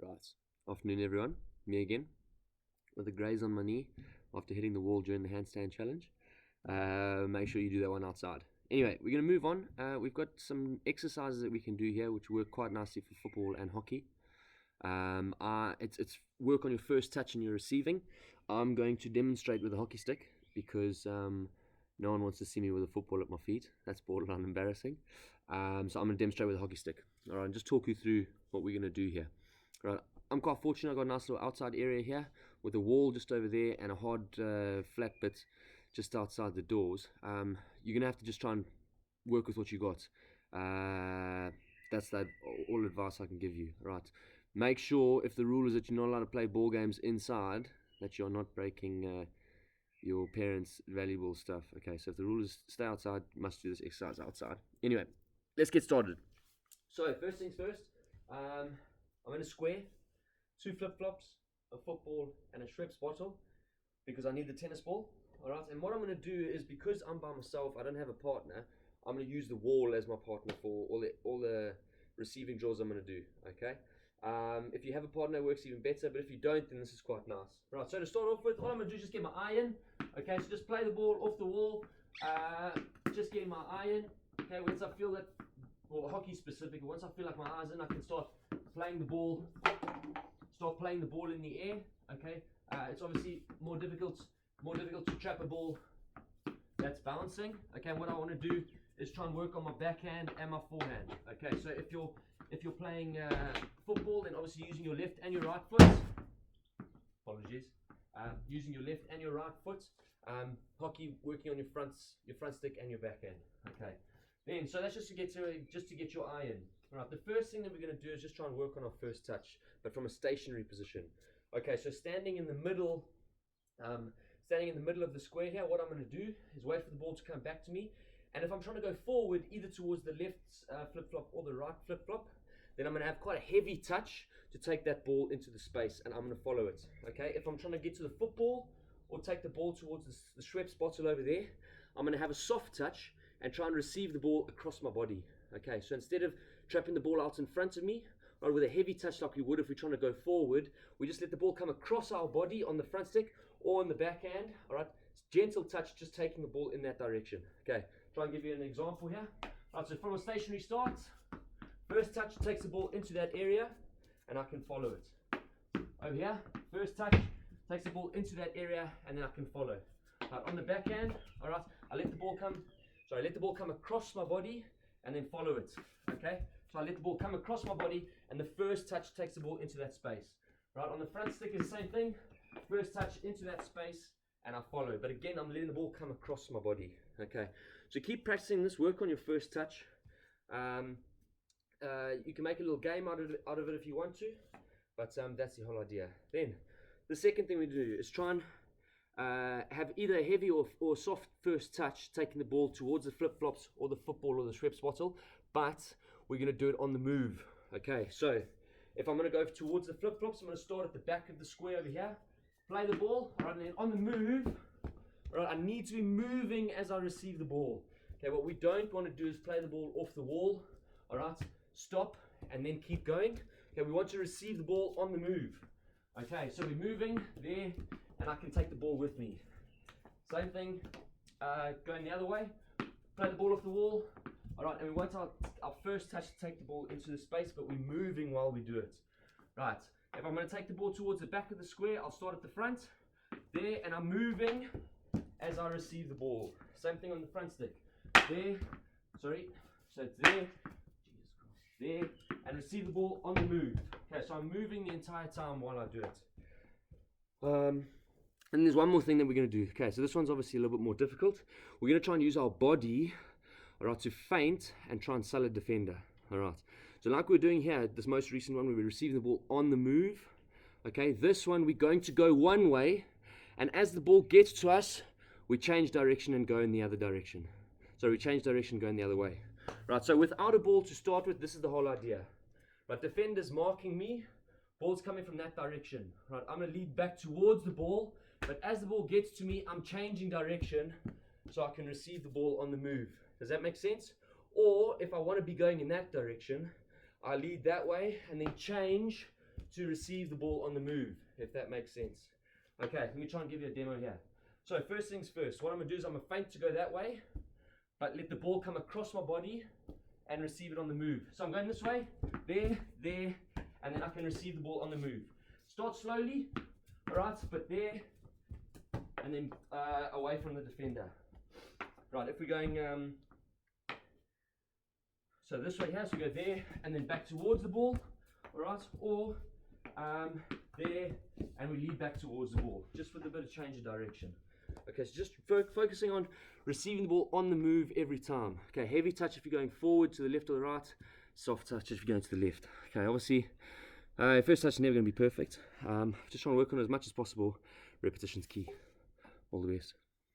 Right. Afternoon, everyone. Me again with a graze on my knee after hitting the wall during the handstand challenge. Make sure you do that one outside. Anyway, we're going to move on. We've got some exercises that we can do here which work quite nicely for football and hockey. It's work on your first touch and your receiving. I'm going to demonstrate with a hockey stick because no one wants to see me with a football at my feet. That's borderline embarrassing. So I'm going to demonstrate with a hockey stick. All right, and just talk you through what we're going to do here. Right, I'm quite fortunate. I've got a nice little outside area here with a wall just over there and a hard flat bit just outside the doors. You're going to have to just try and work with what you got. That's all advice I can give you. Right. Make sure if the rule is that you're not allowed to play ball games inside, that you're not breaking your parents' valuable stuff. Okay, so if the rule is stay outside, you must do this exercise outside. Anyway, let's get started. So first things first, I'm in a square, 2 flip-flops, a football, and a Schweppes bottle because I need the tennis ball. All right, and what I'm going to do is because I'm by myself, I don't have a partner. I'm going to use the wall as my partner for all the receiving drills I'm going to do. Okay. If you have a partner, it works even better, but if you don't, then this is quite nice. Right, so to start off with, all I'm going to do is just get my eye in. Okay, so just play the ball off the wall, just getting my eye in. Okay, once I feel that, well, hockey specific, once I feel like my eye's in, I can start playing the ball in the air. Okay, it's obviously more difficult to trap a ball that's bouncing. Okay, what I want to do is try and work on my backhand and my forehand. Okay, so if you're playing football, then obviously using your left and your right foot. Apologies. Using your left and your right foot. Hockey, working on your front stick and your backhand. Okay. Then, so that's just to get your eye in. All right. The first thing that we're going to do is just try and work on our first touch, but from a stationary position. Okay. So standing in the middle of the square here, what I'm going to do is wait for the ball to come back to me. And if I'm trying to go forward, either towards the left flip-flop or the right flip-flop, then I'm going to have quite a heavy touch to take that ball into the space, and I'm going to follow it. Okay. If I'm trying to get to the football or take the ball towards the Schweppes bottle over there, I'm going to have a soft touch and try and receive the ball across my body. Okay, so instead of trapping the ball out in front of me, right, with a heavy touch like we would if we're trying to go forward, we just let the ball come across our body on the front stick or on the backhand. All right, gentle touch, just taking the ball in that direction. Okay, try and give you an example here. All right, so from a stationary start, first touch takes the ball into that area, and I can follow it. Over here, first touch takes the ball into that area, and then I can follow. Right, on the backhand, all right, I let the ball come across my body and then follow it. Okay, so I let the ball come across my body, and the first touch takes the ball into that space. Right, on the front stick is the same thing. First touch into that space, and I follow. But again, I'm letting the ball come across my body. Okay, so keep practicing this. Work on your first touch. You can make a little game out of it if you want to, but that's the whole idea. Then, the second thing we do is try and have either a heavy or soft first touch, taking the ball towards the flip-flops or the football or the Schweppes bottle, but we're going to do it on the move. Okay, so if I'm going to go towards the flip-flops, I'm going to start at the back of the square over here, play the ball, all right, and then on the move, all right, I need to be moving as I receive the ball. Okay, what we don't want to do is play the ball off the wall, all right, stop, and then keep going. Okay, we want to receive the ball on the move. Okay, so we're moving there, and I can take the ball with me. Same thing, going the other way, play the ball off the wall. All right, and we want our first touch to take the ball into the space, but we're moving while we do it. Right, if I'm going to take the ball towards the back of the square, I'll start at the front, there, and I'm moving as I receive the ball. Same thing on the front stick. There, sorry, so it's there, there, and receive the ball on the move. Okay, so I'm moving the entire time while I do it. And there's one more thing that we're going to do. Okay, so this one's obviously a little bit more difficult. We're going to try and use our body, all right, to feint and try and sell a defender. All right, so like we're doing here, this most recent one, where we're receiving the ball on the move. Okay, this one we're going to go one way, and as the ball gets to us, we change direction and go in the other direction. So we change direction, go in the other way. Right, so without a ball to start with, this is the whole idea. Right, defender's marking me, ball's coming from that direction. Right, I'm going to lead back towards the ball, but as the ball gets to me, I'm changing direction so I can receive the ball on the move. Does that make sense? Or if I want to be going in that direction, I lead that way and then change to receive the ball on the move, if that makes sense. Okay, let me try and give you a demo here. So first things first, what I'm going to do is I'm going to feint to go that way, but let the ball come across my body and receive it on the move. So I'm going this way, there, and then I can receive the ball on the move. Start slowly, alright, but there, and then away from the defender. Right, if we're going, so this way here, so we go there, and then back towards the ball, alright, or there, and we lead back towards the ball, just with a bit of change of direction. Okay, so just focusing on receiving the ball on the move every time. Okay, heavy touch if you're going forward to the left or the right, soft touch if you're going to the left. Okay, obviously, first touch is never going to be perfect. Just trying to work on it as much as possible. Repetition's key. All the best.